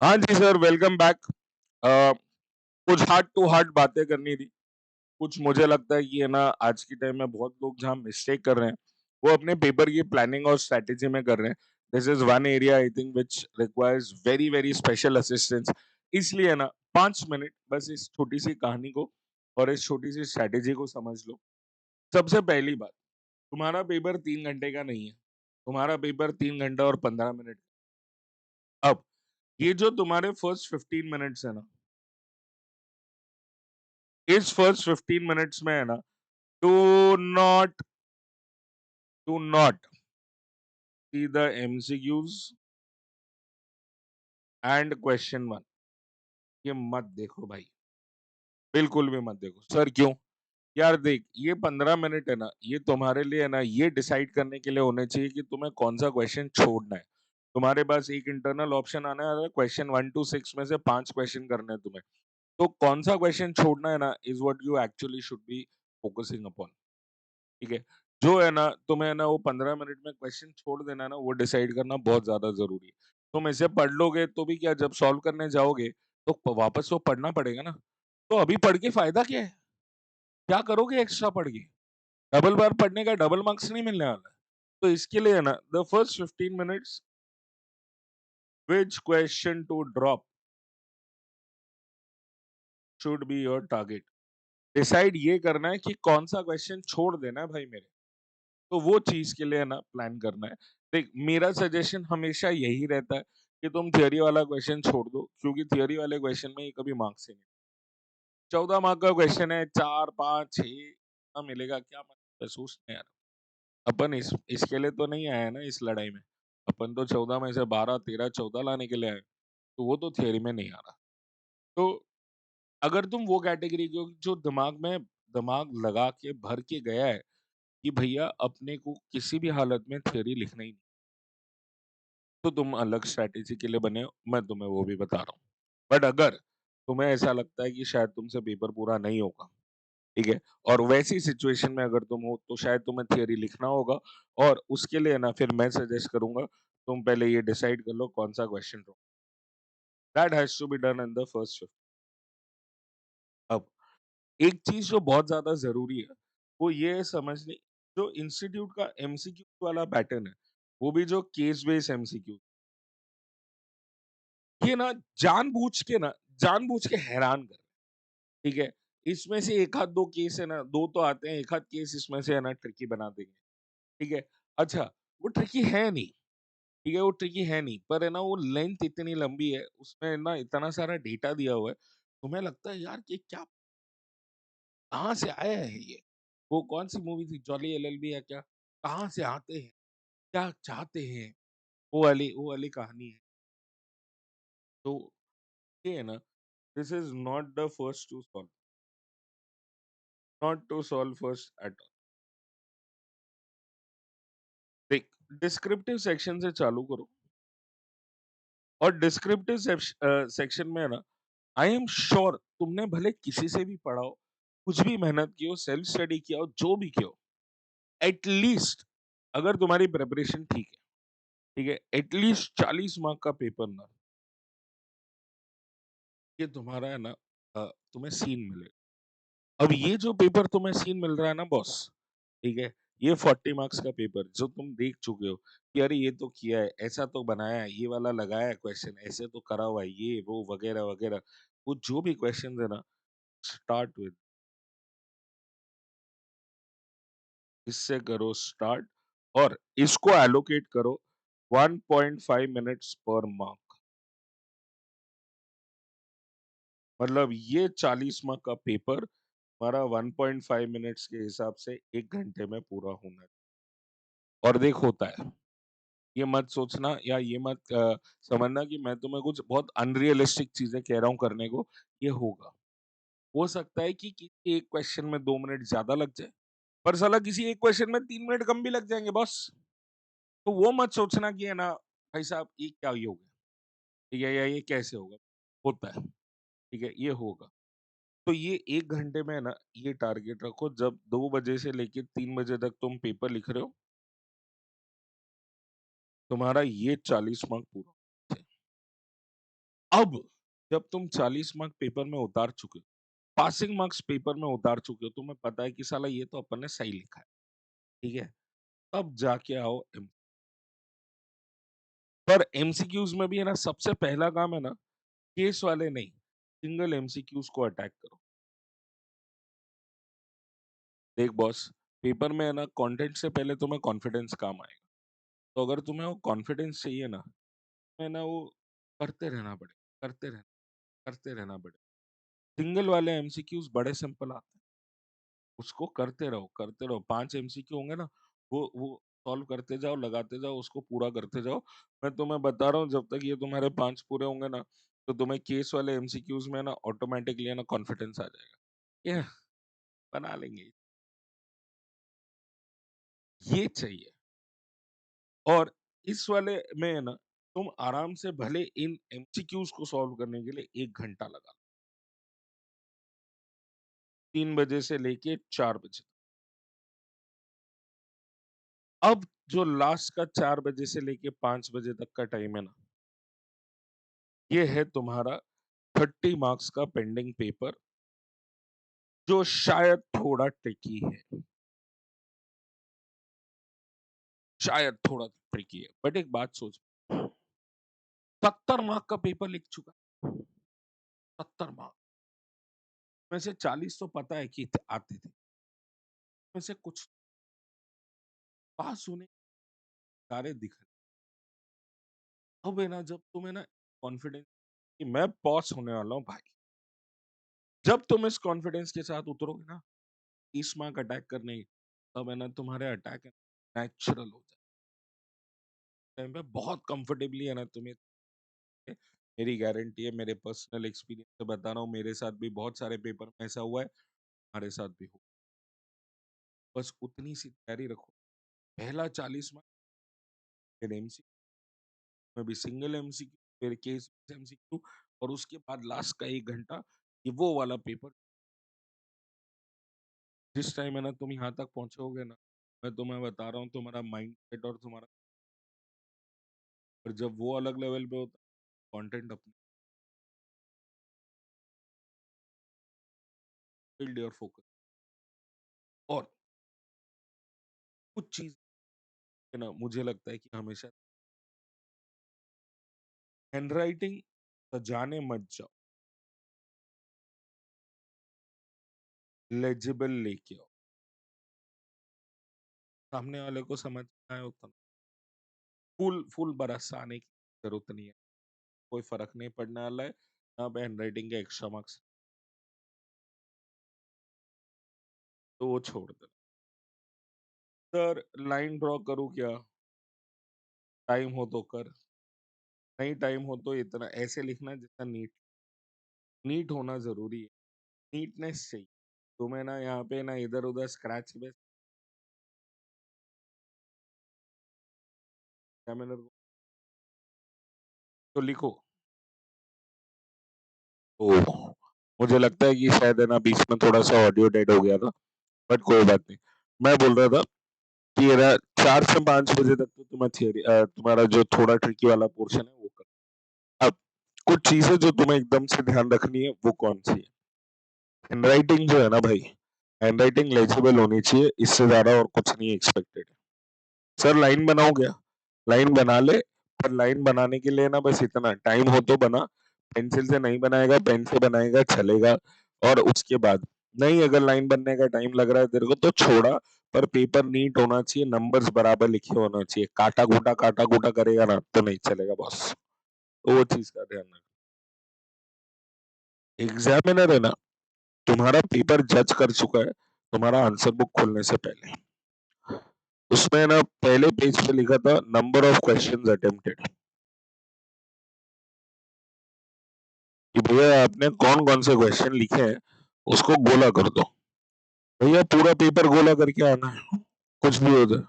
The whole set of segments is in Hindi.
हाँ जी सर, वेलकम बैक। अ, कुछ हार्ट टू हार्ट बातें करनी थी। कुछ मुझे लगता है कि है ना आज के टाइम में बहुत लोग जहाँ मिस्टेक कर रहे हैं, वो अपने पेपर की प्लानिंग और स्ट्रैटेजी में कर रहे हैं। This is one area I think which requires very very special assistance. इसलिए है ना 5 मिनट बस इस छोटी-सी कहानी को और इस छोटी-सी स्ट्रैटेजी को समझ लो। सबसे पहली बात, तुम्हारा पेपर 3 घंटे का नहीं है। तुम्हारा पेपर 3 घंटा और 15 मिनट। अब ये जो तुम्हारे फर्स्ट 15 मिनट्स है ना, इस फर्स्ट 15 मिनट्स में है ना, do not do not see the MCQs and question one. ये मत देखो भाई, बिल्कुल भी मत देखो। सर क्यों? यार देख, ये 15 मिनट है ना, ये तुम्हारे लिए है ना, ये डिसाइड करने के लिए होने चाहिए कि तुम्हें कौन सा क्वेश्चन छोड़ना है। तुम्हारे पास एक इंटरनल ऑप्शन आना है, क्वेश्चन 1 to 6 में से 5 क्वेश्चन करने हैं तुम्हें। तो कौन सा क्वेश्चन छोड़ना है ना, is what you actually should be focusing upon. ठीक है? जो है ना, तुम्हें है ना वो 15 मिनट में क्वेश्चन छोड़ देना है ना, वो डिसाइड करना बहुत ज़्यादा ज़रूरी है। तुम इसे पढ़ लोगे तो भी क्या, जब सॉल्व करने जाओगे, तो वापस तो पढ़ना पड़ेगा ना। तो अभी पढ़ के फ़ायदा क्या है? क्या करोगे एक्स्ट्रा पढ़ के? डबल बार पढ़ने का डबल मार्क्स नहीं मिलने वाला है। तो इसके लिए है ना, the first 15 minutes which question to drop should be your target. Decide ये करना है कि कौन-सा क्वेश्चन छोड़ देना है भाई मेरे। तो वो चीज़ के लिए ना प्लान करना है। देख, मेरा सजेशन हमेशा यही रहता है कि तुम थियरी वाला क्वेश्चन छोड़ दो, क्योंकि थियरी वाले क्वेश्चन में ये कभी मार्क्स ही नहीं। 14 मार्क का क्वेश्चन है, 4, 5, 6 मिलेगा क्या मतलब है, सोच ना यार। अपन इसके लिए तो नहीं आए हैं ना इस लड़ाई में। अपन तो 14 में से 12, 13, 14 लाने के लिए आए हैं। तो वो तो थियरी में नहीं आ रहा। तो अगर तुम वो कैटेगरी के हो जो दिमाग लगा के भर के गया है कि भैया अपने को किसी भी हालत में थियरी लिखना ही नहीं, तो तुम अलग स्ट्रैटेजी के लिए बने हो, मैं तुम्हें वो भी बता रहा हूँ। बट अगर तुम्हें ऐसा लगता है कि शायद तुमसे पेपर पूरा नहीं होगा, ठीक है? और वैसी सिचुएशन में अगर तुम हो, तो शायद तुम्हें थियरी लिखना होगा, और उसके लिए ना फिर मैं सजेस्ट करूँगा, तुम पहले ये डिसाइड कर लो कौन-सा क्वेश्चन लो। That has to be done in the first shift. अब एक चीज़ जो बहुत ज़्यादा ज़रूरी है, वो ये है समझनी, जो इंस्टीट्यूट का एमसीक्यू वाला पैटर्न है, वो भी जो केस बेस्ड एमसीक्यू, ये ना जानबूझ के हैरान कर, ठीक है? इसमें से 1 आध 2 केस है ना, 2 तो आते हैं, 1 आध केस इसमें से है ना ट्रिकी बना देंगे, ठीक है? अच्छा, वो ट्रिकी है नहीं, ठीक है? वो ट्रिकी है नहीं, पर है ना वो लेंथ इतनी लंबी है, उसमें ना इतना सारा डेटा दिया हुआ है, तुम्हें लगता है यार कि क्या, कहाँ से आया है ये? वो कौन-सी मूवी थी, जॉली एलएलबी है क्या? कहाँ से आते हैं? क्या चाहते हैं? वो वाली कहानी है। तो ये है ना, this is not the first to solve, not to solve first at all. देख, डिस्क्रिप्टिव सेक्शन से चालू करो, और डिस्क्रिप्टिव सेक्शन में है ना, आई एम श्योर तुमने भले किसी से भी पढ़ा हो, कुछ भी मेहनत की हो, सेल्फ स्टडी किया हो, जो भी किया हो, एट लीस्ट अगर तुम्हारी प्रिपरेशन ठीक है, एट लीस्ट 40 मार्क का पेपर ना, ये तुम्हारा है ना, तुम्हें सीन मिले। अब ये जो पेपर तुम्हें सीन मिल रहा है ना बॉस, ठीक है, ये 40 मार्क्स का पेपर जो तुम देख चुके हो कि अरे ये तो किया है, ऐसा तो बनाया है, ये वाला लगाया है क्वेश्चन, ऐसे तो करा हुआ है, ये वो वगैरह वगैरह, वो जो भी क्वेश्चन है ना, स्टार्ट विद, इससे करो स्टार्ट, और इसको एलोकेट करो 1.5 मिनट्स पर मार्क। मतलब ये 40 मार्क का पेपर हमारा 1.5 मिनट्स के हिसाब से 1 घंटे में पूरा होना है। और देख, होता है। ये मत सोचना या ये मत समझना कि मैं तुम्हें कुछ बहुत अनरियलिस्टिक चीजें कह रहा हूँ करने को। ये होगा। हो सकता है कि किसी एक क्वेश्चन में 2 मिनट ज्यादा लग जाए, पर साला किसी एक क्वेश्चन में 3 मिनट कम भी लग जाएंगे बॉस। तो वो मत सोचना कि है ना भाई साहब ये क्या ये हो गया, ठीक है, या ये कैसे होगा। होता है, ठीक है, ये होगा। तो ये 1 घंटे में है ना, ये टारगेट रखो, जब 2 बजे से लेके 3 बजे तक तुम पेपर लिख रहे हो, तुम्हारा ये 40 मार्क पूरा। अब जब तुम 40 मार्क पेपर में उतार चुके हो, पासिंग मार्क्स पेपर में उतार चुके हो, तुम्हें पता है कि साला ये तो अपन ने सही लिखा है, ठीक है? तब जाके आओ पर एमसीक्यूज में भी है ना, सबसे पहला काम है ना, केस वाले नहीं, सिंगल एमसीक्यूज को अटैक करो। देख बॉस, पेपर में है ना, कंटेंट से पहले तुम्हें कॉन्फिडेंस काम आएगा। तो अगर तुम्हें वो कॉन्फिडेंस चाहिए ना, है ना, वो करते रहना पड़ेगा, करते रहना पड़ेगा। सिंगल वाले एमसीक्यूज बड़े सिंपल आते हैं, उसको करते रहो। 5 एमसीक्यू होंगे ना, वो सॉल्व करते जाओ, लगाते जाओ, उसको पूरा करते जाओ। मैं तुम्हें बता रहा हूँ, जब तक ये तुम्हारे 5 पूरे होंगे ना, तो तुम्हें केस वाले एमसीक्यूज में ना ऑटोमेटिकली है ना कॉन्फिडेंस आ जाएगा। ये बना लेंगे, ये चाहिए। और इस वाले में है ना, तुम आराम से भले इन एमसीक्यूज को सॉल्व करने के लिए 1 घंटा लगा लो, 3 बजे से लेके 4 बजे। अब जो लास्ट का 4 बजे से लेके 5 बजे तक का टाइम है ना, ये है तुम्हारा 30 मार्क्स का पेंडिंग पेपर, जो शायद थोड़ा ट्रिकी है, शायद थोड़ा ट्रिकी है। बट एक बात सोच, 70 मार्क का पेपर लिख चुका, 70 मार्क में से 40 तो पता है कि आते थे, में से कुछ पास होने सारे दिख रहे। अब है ना, जब तुम्हें ना कॉन्फिडेंस कि मैं पास होने वाला हूँ भाई, जब तुम इस कॉन्फिडेंस के साथ उतरोगे ना 30 मार्क अटैक करने की, तब है ना तुम्हारे अटैक नेचुरल हो जाए, टाइम पे बहुत कंफर्टेबली है ना तुम्हें। मेरी गारंटी है, मेरे पर्सनल एक्सपीरियंस से बता रहा हूँ, मेरे साथ भी बहुत सारे पेपर में ऐसा हुआ है, हमारे साथ भी हो। बस उतनी सी तैयारी रखो, पहला 40 मार्क फिर एमसी में भी सिंगल एमसीक्यू, फिर केस एमसीक्यू, और उसके बाद लास्ट का 1 घंटा, ये वो वाला पेपर। जिस टाइम है ना तुम यहाँ तक पहुंचोगे ना, मैं तुम्हें बता रहा हूँ, तुम्हारा माइंड सेट और तुम्हारा, और जब वो अलग लेवल पे होता है, कंटेंट अपने, बिल्ड योर फोकस। और कुछ चीज है ना, मुझे लगता है कि हमेशा हैंड राइटिंग सजाने मत जाओ, लेजिबल लेके आओ, सामने वाले को समझ में आए उतना। फुल फुल बरसाने की जरूरत नहीं है, कोई फर्क नहीं पड़ने वाला है। यहाँ पे हैंड राइटिंग के एक्स्ट्रा मार्क्स तो वो छोड़ दे। सर लाइन ड्रॉ करूँ क्या? टाइम हो तो कर, नहीं टाइम हो तो इतना ऐसे लिखना जितना नीट, नीट होना जरूरी है, नीटनेस चाहिए तुम्हें ना। यहाँ पे ना इधर उधर स्क्रैच पे एग्जामिनर तो लिखो। तो मुझे लगता है कि शायद है ना बीच में थोड़ा सा ऑडियो डेड हो गया था, बट कोई बात नहीं। मैं बोल रहा था कि है ना 4 से 5 बजे तक तो तुम्हारा थियरी, तुम्हारा जो थोड़ा ट्रिकी वाला पोर्शन है वो कर। अब कुछ चीजें जो तुम्हें एकदम से ध्यान रखनी है, वो कौन सी है? हैंडराइटिंग जो है ना भाई, हैंडराइटिंग लेजिबल होनी चाहिए, इससे ज्यादा और कुछ नहीं एक्सपेक्टेड है। सर लाइन बनाओ क्या? लाइन बना ले, पर लाइन बनाने के लिए ना बस इतना टाइम हो तो बना, पेंसिल से नहीं बनाएगा, पेन से बनाएगा चलेगा। और उसके बाद नहीं, अगर लाइन बनने का टाइम लग रहा है तेरे को तो छोड़ा, पर पेपर नीट होना चाहिए, नंबर्स बराबर लिखे होना चाहिए। काटा कूटा करेगा ना तो नहीं चलेगा बॉस, तो वो चीज का ध्यान रखना। एग्जामिनर है ना, तुम्हारा पेपर जज कर चुका है तुम्हारा आंसर बुक खोलने से पहले। उसमें ना पहले पेज पे लिखा था नंबर ऑफ क्वेश्चंस अटेम्प्टेड, कि भैया आपने कौन कौन से क्वेश्चन लिखे हैं, उसको गोला कर दो। भैया पूरा पेपर गोला करके आना है, कुछ भी हो जाए।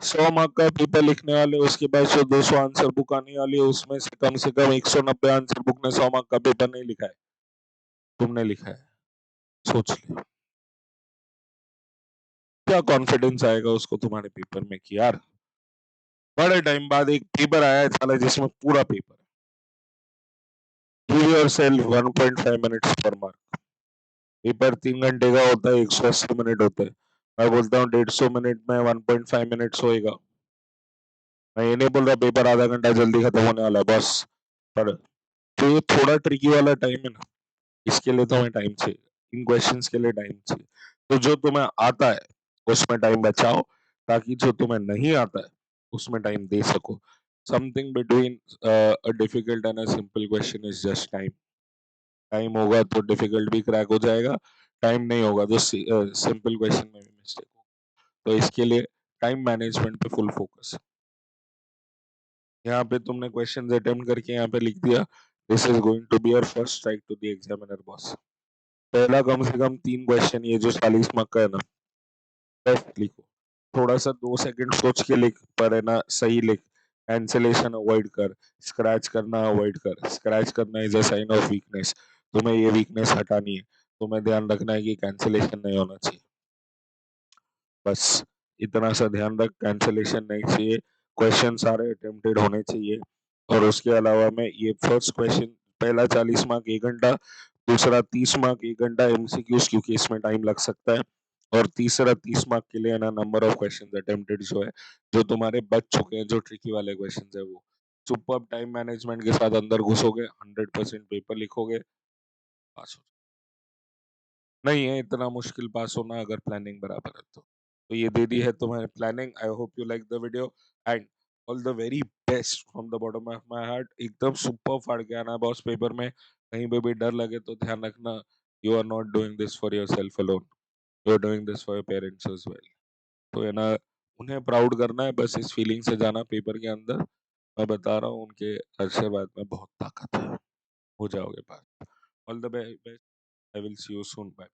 100 मार्क का पेपर लिखने वाले, उसके बाद 100 200 आंसर बुक आने वाली है, उसमें से कम 190 आंसर बुक ने 100 मार्क का पेपर नहीं लिखा है, तुमने लिखा है। सोच ले, क्या कॉन्फिडेंस आएगा उसको तुम्हारे पेपर में कि यार बड़े टाइम बाद एक पेपर आया है साला जिसमें पूरा पेपर है। yourself 1.5 minutes per mark. Paper 3 घंटे का होता है, 180 मिनट होते हैं। मैं बोलता हूँ 150 मिनट में 1.5 मिनट्स होएगा। मैं ये नहीं बोल रहा पेपर आधा घंटा जल्दी खत्म होने वाला है बस, पर तो ये थोड़ा ट्रिकी वाला टाइम है ना, इसके लिए तुम्हें टाइम चाहिए, इन क्वेश्चंस के लिए टाइम चाहिए। तो जो तुम्हें आता है उसमें टाइम बचाओ, ताकि जो तुम्हें नहीं आता है उसमें टाइम दे सको। Something between a difficult and a simple question is just time. Time होगा तो डिफिकल्ट भी क्रैक हो जाएगा, टाइम नहीं होगा तो सिंपल क्वेश्चन में भी मिस्टेक होगा। तो इसके लिए टाइम मैनेजमेंट पे फुल फोकस। यहाँ पे तुमने क्वेश्चंस अटेम्प्ट करके यहाँ पे लिख दिया, this is going to be your first strike to the examiner boss. पहला कम से कम 3 क्वेश्चन, ये जो 40 मार्क का है ना, बेस्ट लिखो। थोड़ा सा 2 सेकंड सोच के लिख, पर है ना सही लिख। कैंसिलेशन अवॉइड कर, स्क्रैच करना अवॉइड कर। स्क्रैच करना is a sign of weakness. तुम्हें ये वीकनेस हटानी है, तुम्हें ध्यान रखना है कि कैंसिलेशन नहीं होना चाहिए। बस इतना सा ध्यान रख, कैंसिलेशन नहीं चाहिए, क्वेश्चन सारे अटेम्प्टेड होने चाहिए। और उसके अलावा में ये फर्स्ट क्वेश्चन, पहला 40 मार्क 1 घंटा, दूसरा 30 मार्क 1 घंटा एमसीक्यूज, क्योंकि इसमें टाइम लग सकता है। और तीसरा 30 मार्क के लिए ना नंबर ऑफ क्वेश्चन अटेम्प्टेड जो है, जो तुम्हारे बच चुके हैं, जो ट्रिकी वाले क्वेश्चन है वो सुपर टाइम मैनेजमेंट के साथ अंदर घुसोगे, 100% पेपर लिखोगे, पास हो। नहीं है इतना मुश्किल पास होना, अगर प्लानिंग बराबर है तो ये दे दी है तुम्हें planning. I hope you like the video and all the very best from the bottom of my heart. एकदम सुपर फाड़ के आना बॉस पेपर में। कहीं पे भी डर लगे तो ध्यान रखना, you are not doing this for your self alone, you are doing this for your parents as well. तो है ना, उन्हें प्राउड करना है, बस इस फीलिंग से जाना पेपर के अंदर। मैं बता रहा हूँ, उनके आशीर्वाद में बहुत ताकत है, हो जाओगे पास। All the best, I will see you soon, bye.